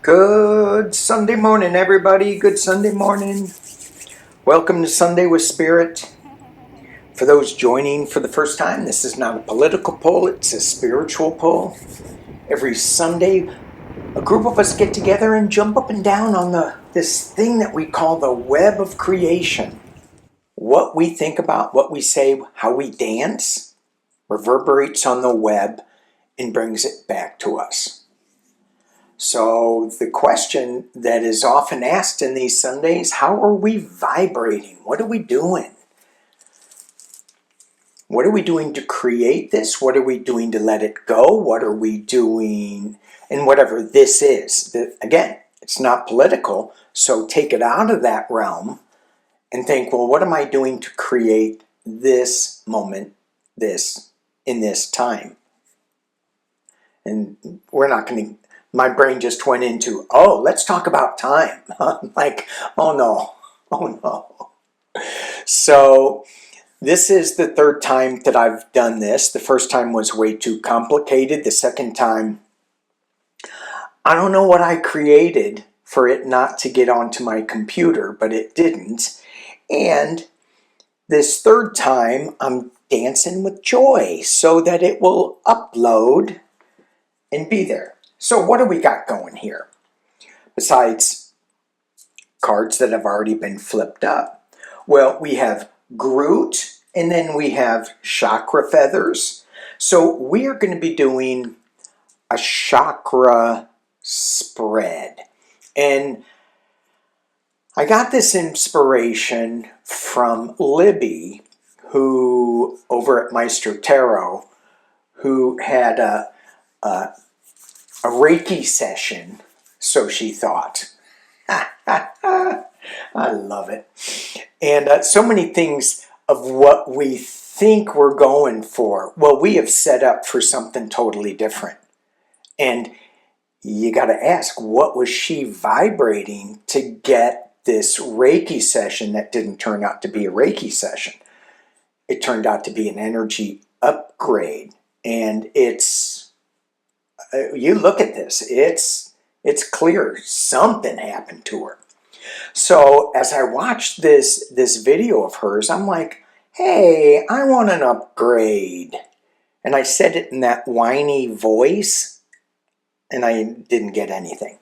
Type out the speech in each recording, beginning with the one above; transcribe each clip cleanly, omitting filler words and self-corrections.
Good Sunday morning, everybody. Good Sunday morning. Welcome to Sunday with Spirit. For those joining for the first time, this is not a political poll, it's a spiritual poll. Every Sunday, a group of us get together and jump up and down on this thing that we call the web of creation. What we think about, what we say, how we dance, reverberates on the web and brings it back to us. So the question that is often asked in these Sundays, how are we vibrating? What are we doing? What are we doing to create this? What are we doing to let it go? What are we doing? And whatever this is, again, it's not political, so take it out of that realm and think, well, what am I doing to create this moment, in this time? And we're not going to... My brain just went into, oh, let's talk about time. I'm like, oh no. So this is the third time that I've done this. The first time was way too complicated. The second time, I don't know what I created for it not to get onto my computer, but it didn't. And this third time, I'm dancing with joy so that it will upload and be there. So what do we got going here? Besides cards that have already been flipped up. Well, we have Groot, and then we have chakra feathers. So we are going to be doing a chakra spread. And I got this inspiration from Libby, who, over at Meister Tarot, who had a Reiki session, so she thought. I love it. And so many things of what we think we're going for, well, we have set up for something totally different. And you got to ask, what was she vibrating to get this Reiki session that didn't turn out to be a Reiki session? It turned out to be an energy upgrade. And you look at this, it's clear something happened to her. So as I watched this video of hers, I'm like, hey, I want an upgrade. And I said it in that whiny voice, and I didn't get anything.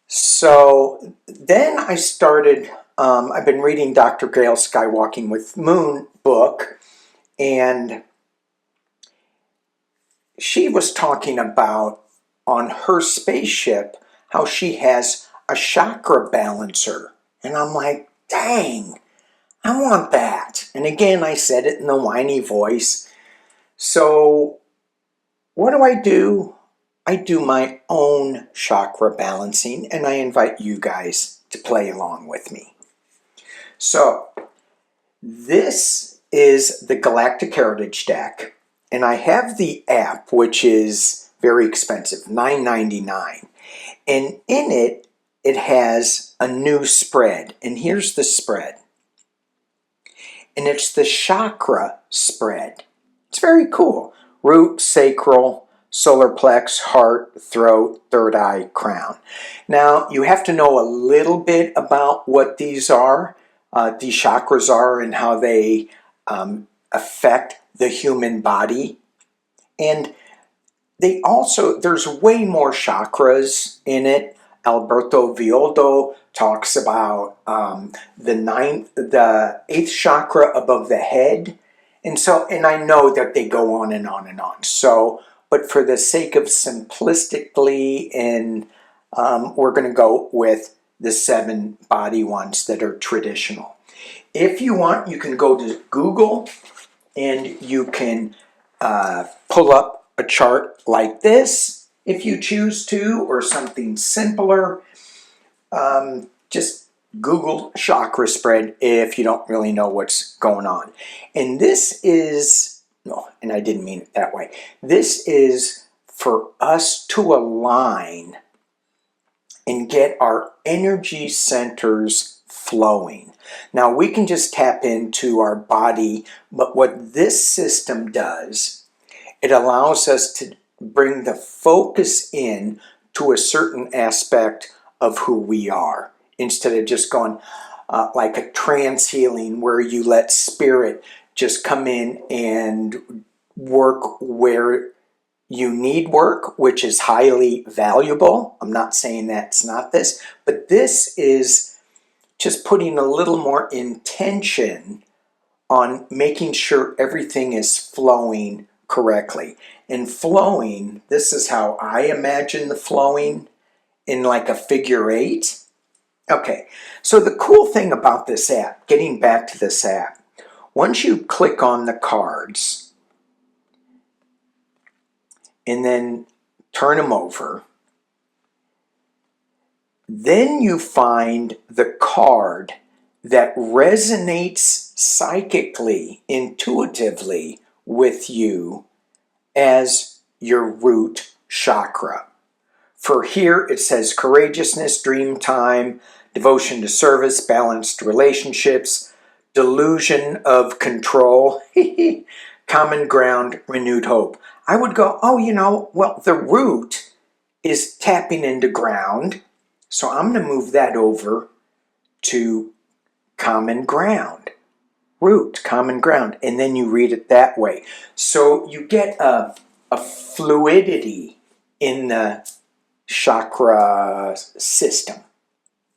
So then I started, I've been reading Dr. Gail Skywalking with Moon book, and she was talking about on her spaceship how she has a chakra balancer. And I'm like, dang, I want that. And again, I said it in the whiny voice. So what do? I do my own chakra balancing, and I invite you guys to play along with me. So this is the Galactic Heritage deck. And I have the app, which is very expensive, $9.99. And in it, it has a new spread. And here's the spread. And it's the chakra spread. It's very cool. Root, sacral, solar plex, heart, throat, third eye, crown. Now, you have to know a little bit about what these are, these chakras are, and how they affect the human body. And they also, there's way more chakras in it. Alberto Villoldo talks about the eighth chakra above the head. And I know that they go on and on and on. So, but for the sake of simplistically, and we're going to go with the 7 body ones that are traditional. If you want, you can go to Google and you can pull up a chart like this if you choose to, or something simpler. Just Google chakra spread if you don't really know what's going on. And this is, no, and I didn't mean it that way. This is for us to align and get our energy centers flowing. Now we can just tap into our body, but what this system does, it allows us to bring the focus in to a certain aspect of who we are, instead of just going like a trance healing where you let spirit just come in and work where you need work, which is highly valuable. I'm not saying that's not this, but this is just putting a little more intention on making sure everything is flowing correctly. And flowing, this is how I imagine the flowing in like a figure eight. Okay, so the cool thing about this app, getting back to this app, once you click on the cards and then turn them over, then you find the card that resonates psychically, intuitively with you as your root chakra. For here it says courageousness, dream time, devotion to service, balanced relationships, delusion of control, common ground, renewed hope. I would go, oh, well, the root is tapping into ground, so I'm going to move that over to common ground. Root, common ground, and then you read it that way. So you get a fluidity in the chakra system.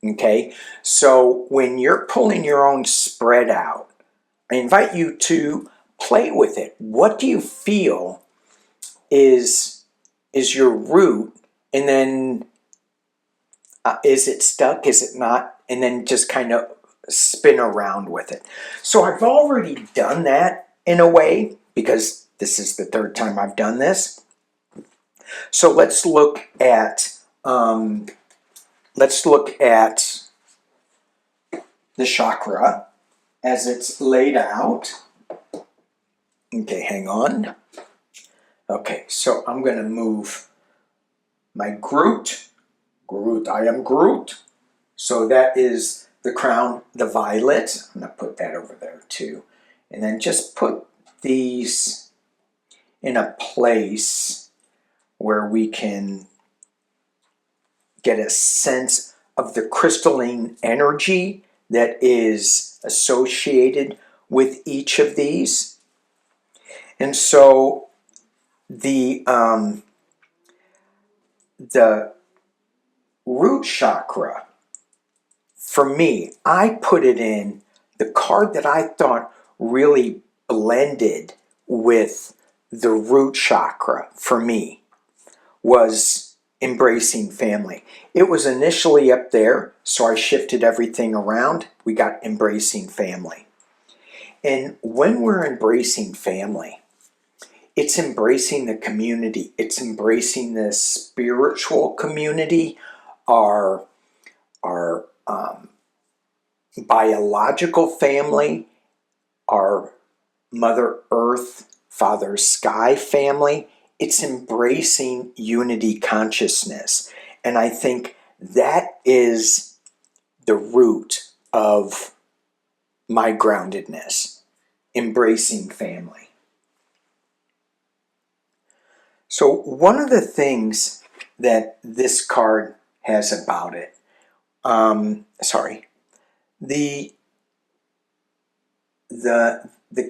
Okay, so when you're pulling your own spread out, I invite you to play with it. What do you feel is your root, and then is it stuck, is it not, and then just kind of spin around with it. So I've already done that in a way, because this is the third time I've done this. So let's look at the chakra as it's laid out. Okay, hang on. Okay, so I'm going to move my Groot. Groot, I am Groot. So that is the crown, the violet. I'm going to put that over there too. And then just put these in a place where we can get a sense of the crystalline energy that is associated with each of these. And so the root chakra, for me, I put it in the card that I thought really blended with the root chakra for me was embracing family. It was initially up there, so I shifted everything around. We got embracing family. And when we're embracing family, it's embracing the community. It's embracing the spiritual community, our biological family, our Mother Earth, Father Sky family. It's embracing unity consciousness. And I think that is the root of my groundedness, embracing family. So one of the things that this card has about it, the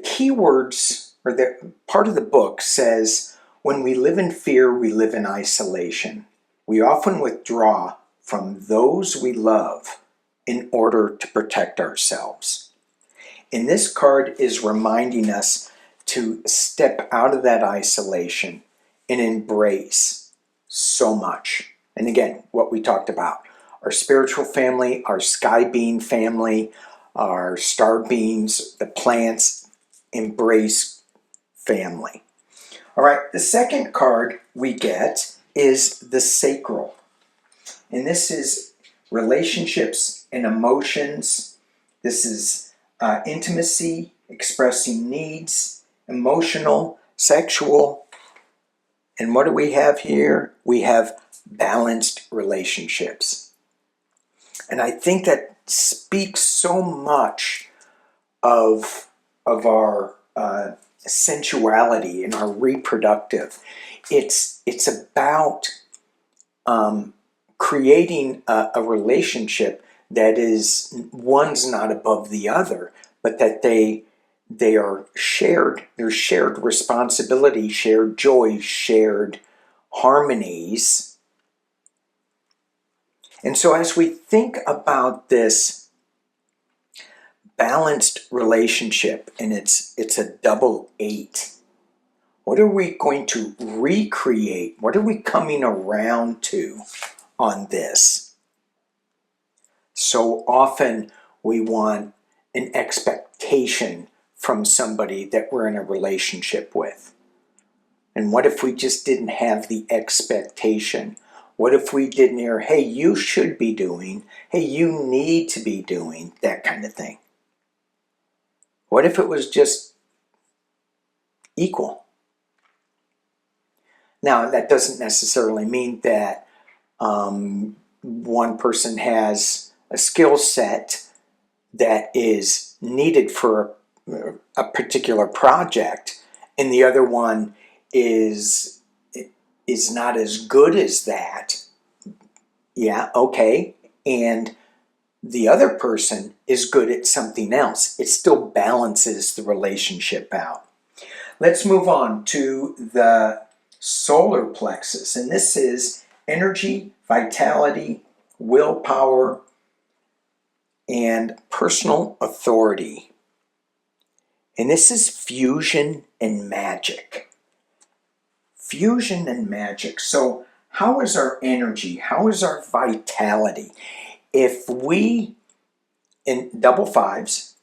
keywords, or the part of the book says, when we live in fear, we live in isolation. We often withdraw from those we love in order to protect ourselves. And this card is reminding us to step out of that isolation and embrace so much. And again, what we talked about, our spiritual family, our sky being family, our star beings, the plants, embrace family. All right, the second card we get is the Sacral. And this is relationships and emotions. This is intimacy, expressing needs, emotional, sexual. And what do we have here? We have balanced relationships. And I think that speaks so much of our sensuality and our reproductive. It's about creating a relationship that is, one's not above the other, but that they are shared. There's shared responsibility, shared joy, shared harmonies. And so as we think about this balanced relationship, and it's a double 8, what are we going to recreate? What are we coming around to on this? So often we want an expectation from somebody that we're in a relationship with. And what if we just didn't have the expectation? What if we didn't hear, hey, you should be doing, hey, you need to be doing, that kind of thing? What if it was just equal? Now, that doesn't necessarily mean that one person has a skill set that is needed for a particular project, and the other one is not as good as that. Yeah, okay. And the other person is good at something else. It still balances the relationship out. Let's move on to the solar plexus, and this is energy, vitality, willpower, and personal authority. And this is fusion and magic. Fusion and magic. So how is our energy? How is our vitality? If we, in double 5s,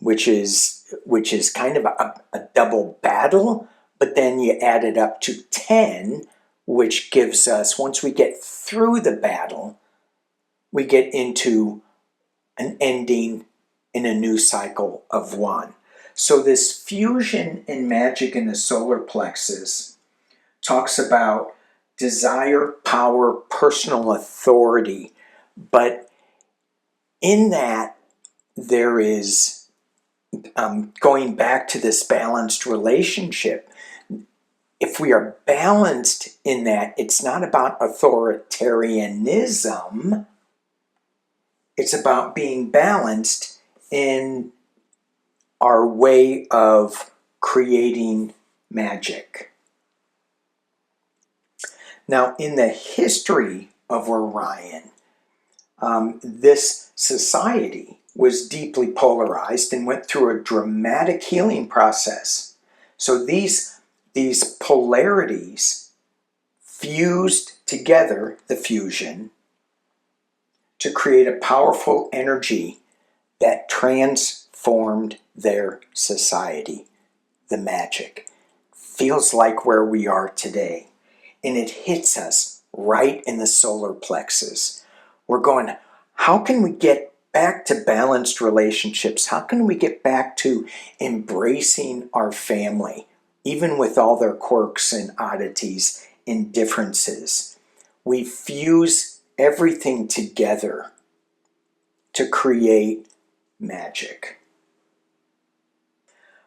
which is kind of a double battle, but then you add it up to 10, which gives us, once we get through the battle, we get into an ending in a new cycle of 1. So this fusion and magic in the solar plexus talks about desire, power, personal authority, but in that there is going back to this balanced relationship. If we are balanced in that, it's not about authoritarianism. It's about being balanced in our way of creating magic. Now, in the history of Orion, this society was deeply polarized and went through a dramatic healing process. So these polarities fused together, the fusion, to create a powerful energy that transformed their society. The magic feels like where we are today, and it hits us right in the solar plexus. We're going, how can we get back to balanced relationships? How can we get back to embracing our family, even with all their quirks and oddities and differences? We fuse everything together to create magic.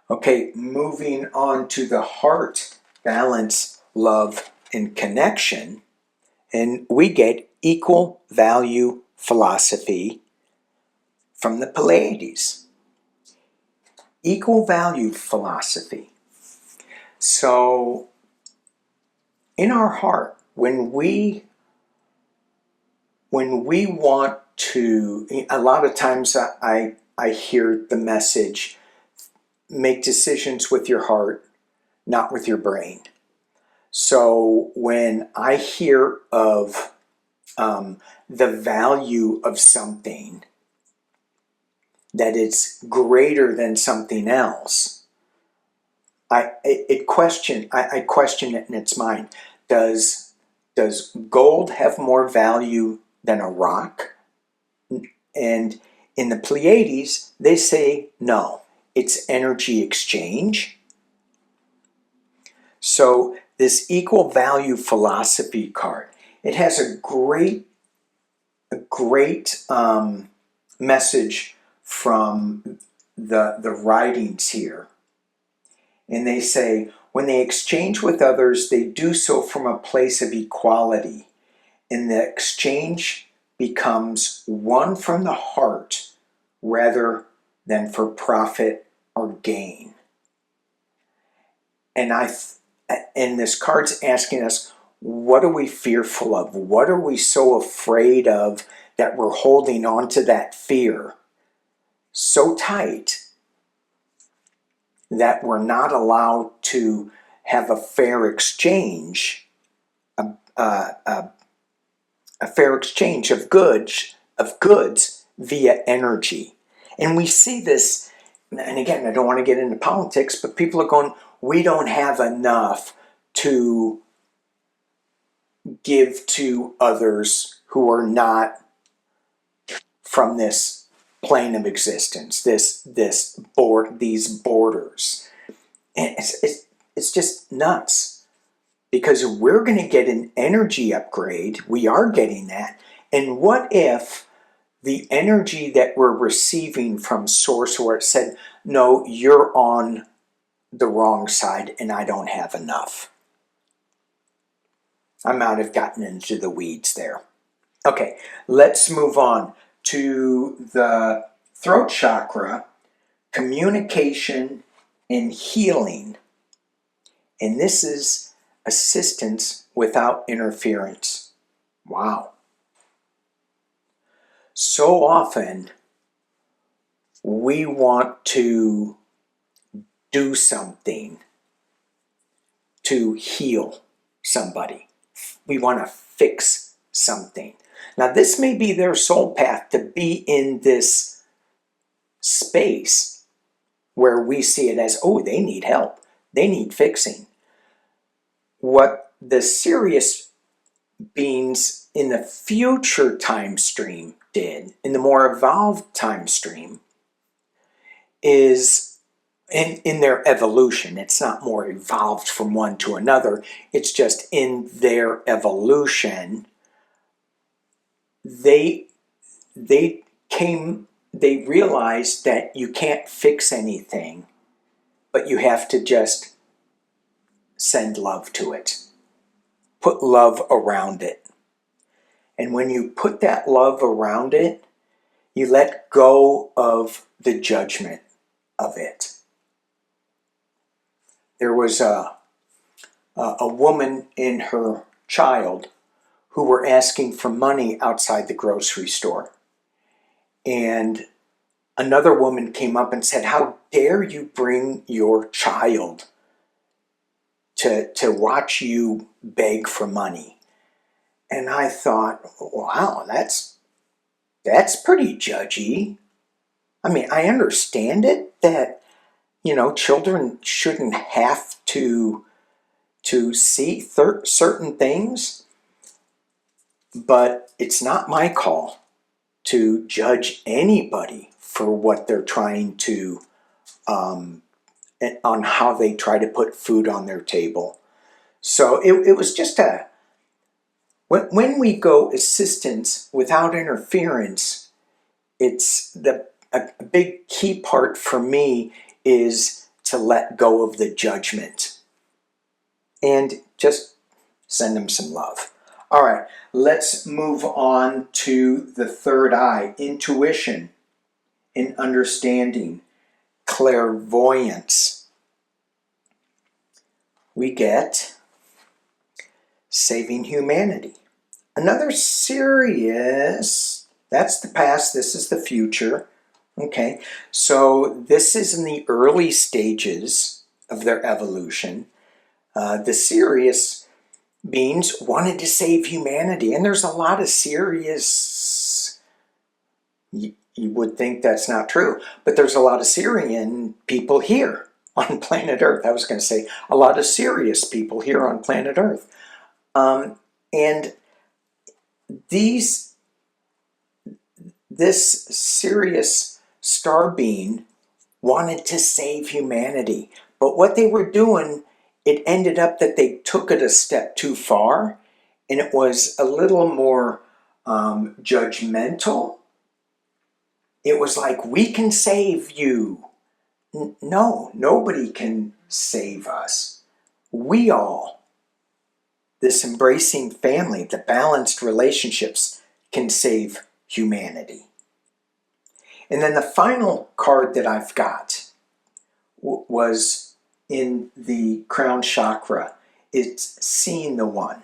Okay, moving on to the heart, balance, love, and connection. And we get equal value philosophy from the Pleiades. Equal value philosophy. So in our heart, when we want to, a lot of times I hear the message, make decisions with your heart, not with your brain. So when I hear of the value of something, that it's greater than something else, I question it in its mind. Does gold have more value than a rock? And in the Pleiades, they say no. It's energy exchange. So this equal value philosophy card, it has a great message from the writings here. And they say, when they exchange with others, they do so from a place of equality and the exchange becomes one from the heart rather than for profit or gain. And this card's asking us, what are we fearful of? What are we so afraid of that we're holding on to that fear so tight that we're not allowed to have a fair exchange, a fair exchange of goods via energy. And we see this, and again, I don't want to get into politics, but people are going, we don't have enough to give to others who are not from this plane of existence, these borders. And it's just nuts, because we're going to get an energy upgrade. We are getting that. And what if the energy that we're receiving from Source, where it said, no, you're on the wrong side and I don't have enough? I might have gotten into the weeds there. Okay, let's move on to the throat chakra, communication and healing. And this is assistance without interference. Wow. So often we want to do something to heal somebody. We want to fix something. Now, this may be their soul path, to be in this space where we see it as, oh, they need help. They need fixing. What the Sirius beings in the future time stream did, in the more evolved time stream, is in their evolution. It's not more evolved from one to another. It's just in their evolution, they realized that you can't fix anything, but you have to just send love to it. Put love around it. And when you put that love around it, you let go of the judgment of it. There was a woman and her child who were asking for money outside the grocery store. And another woman came up and said, how dare you bring your child to watch you beg for money? And I thought, wow, that's pretty judgy. I mean, I understand it that, children shouldn't have to see certain things, but it's not my call to judge anybody for what they're trying to, on how they try to put food on their table. So it was just when we go assistance without interference, it's a big key part for me is to let go of the judgment and just send them some love. All right, let's move on to the third eye, intuition and understanding, clairvoyance. We get saving humanity. Another serious, that's the past, this is the future. Okay, so this is in the early stages of their evolution. The Sirius beings wanted to save humanity, and there's a lot of Sirius, you would think that's not true, but there's a lot of Sirian people here on planet Earth. I was going to say a lot of Sirius people here on planet Earth. And this Sirius star being wanted to save humanity, but what they were doing, it ended up that they took it a step too far, and it was a little more judgmental. It was like, we can save you. No, nobody can save us. We all. this embracing family, the balanced relationships can save humanity. And then the final card that I've got was in the crown chakra. It's seeing the one.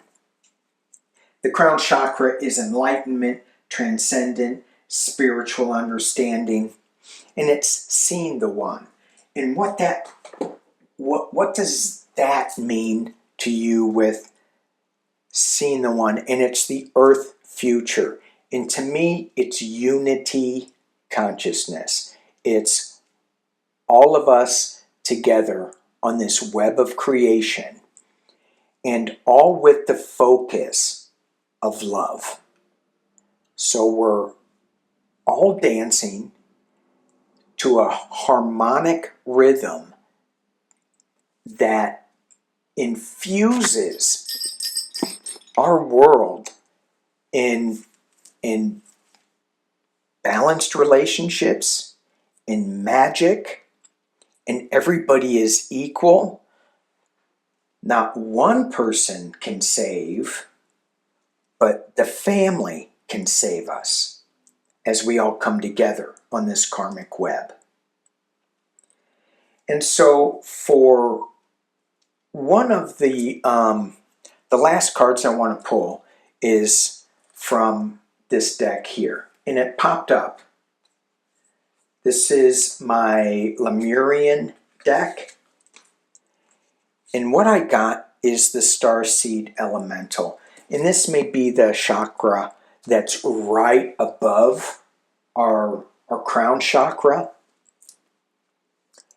The crown chakra is enlightenment, transcendent, spiritual understanding, and it's seeing the one. And what does that mean to you with seeing the one? And it's the earth future. And to me, it's unity consciousness. It's all of us together on this web of creation, and all with the focus of love. So we're all dancing to a harmonic rhythm that infuses our world in balanced relationships, in magic, and everybody is equal. Not one person can save, but the family can save us as we all come together on this karmic web. And so for one of the last cards I want to pull is from this deck here, and it popped up. This is my Lemurian deck, and what I got is the Starseed Elemental. And this may be the chakra that's right above our crown chakra,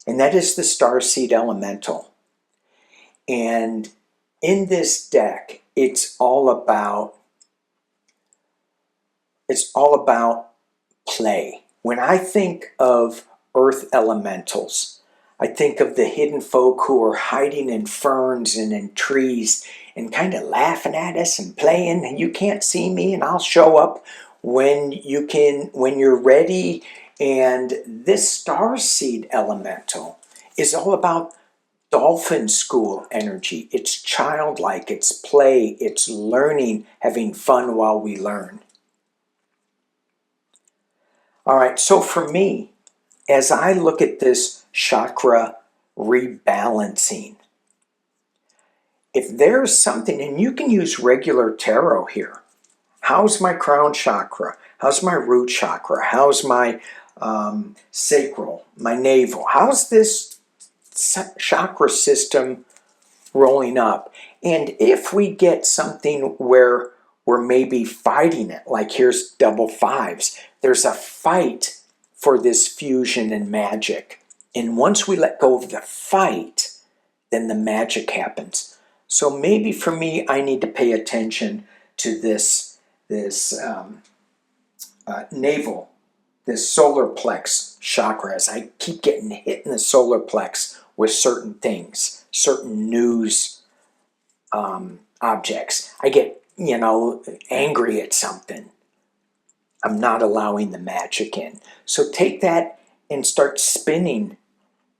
and that is the Starseed Elemental. And in this deck, it's all about play. When I think of earth elementals, I think of the hidden folk who are hiding in ferns and in trees and kind of laughing at us and playing, and you can't see me and I'll show up when you're ready. And this starseed elemental is all about dolphin school energy. It's childlike, it's play, it's learning, having fun while we learn. All right, so for me, as I look at this chakra rebalancing, if there's something, and you can use regular tarot here. How's my crown chakra? How's my root chakra? How's my sacral, my navel? How's this chakra system rolling up? And if we get something where we're maybe fighting it, like here's double fives, there's a fight for this fusion and magic. And once we let go of the fight, then the magic happens. So maybe for me, I need to pay attention to this navel, this solar plex chakra, as I keep getting hit in the solar plex with certain things, certain news objects. I get, angry at something. I'm not allowing the magic in. So take that and start spinning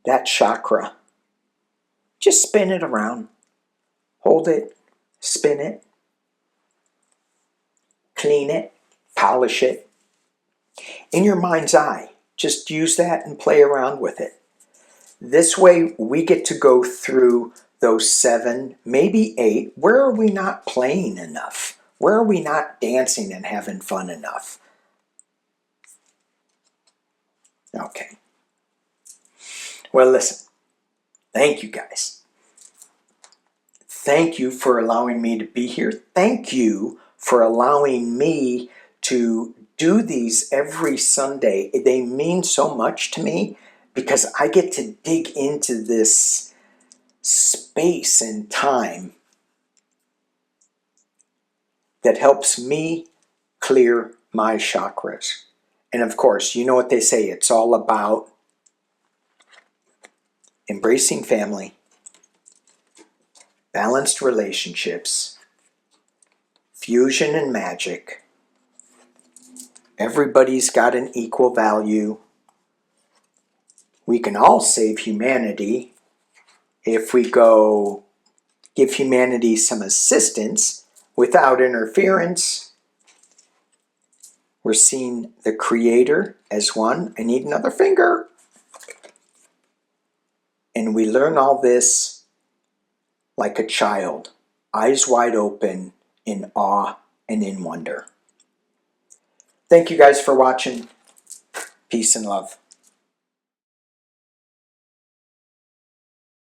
that chakra. Just spin it around. Hold it, spin it, clean it, polish it. In your mind's eye, just use that and play around with it. This way we get to go through those 7, maybe 8. Where are we not playing enough? Where are we not dancing and having fun enough? Okay. Well, listen. Thank you, guys. Thank you for allowing me to be here. Thank you for allowing me to do these every Sunday. They mean so much to me because I get to dig into this space and time that helps me clear my chakras. And of course, you know what they say, it's all about embracing family, balanced relationships, fusion and magic. Everybody's got an equal value. We can all save humanity if we go give humanity some assistance without interference. We're seeing the Creator as one. I need another finger. And we learn all this like a child, eyes wide open, in awe and in wonder. Thank you guys for watching. Peace and love.